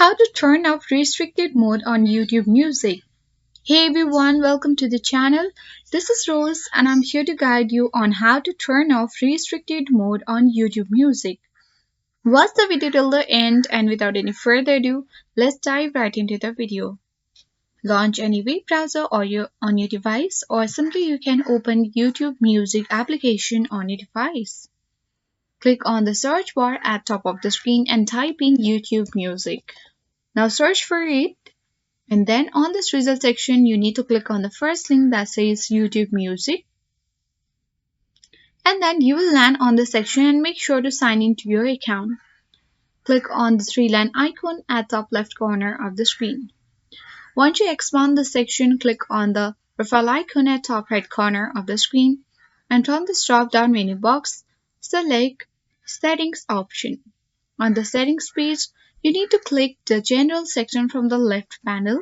How to turn off restricted mode on YouTube Music. Hey everyone, welcome to the channel. This is Rose and I'm here to guide you on how to turn off restricted mode on YouTube Music. Watch the video till the end, and without any further ado, let's dive right into the video. Launch any web browser on your device, or simply you can open YouTube Music application on your device. Click on the search bar at top of the screen and type in YouTube Music. Now search for it, and then on this result section you need to click on the first link that says YouTube Music, and then you will land on this section and make sure to sign into your account. Click on the three-line icon at top left corner of the screen. Once you expand the section, click on the profile icon at top right corner of the screen, and from this drop-down menu box, select Settings option. On the settings page, you need to click the general section from the left panel,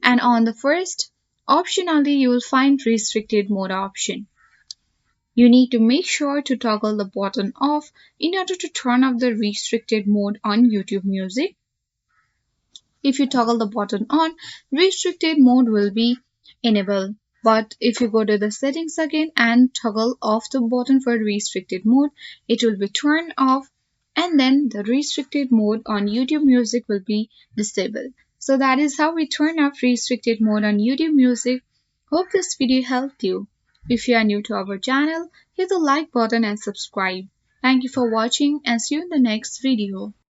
and on the first option only you will find restricted mode option. You need to make sure to toggle the button off in order to turn off the restricted mode on YouTube Music. If you toggle the button on, restricted mode will be enabled. But if you go to the settings again and toggle off the button for restricted mode, it will be turned off, and then the restricted mode on YouTube Music will be disabled. So that is how we turn off restricted mode on YouTube Music. Hope this video helped you. If you are new to our channel, hit the like button and subscribe. Thank you for watching and see you in the next video.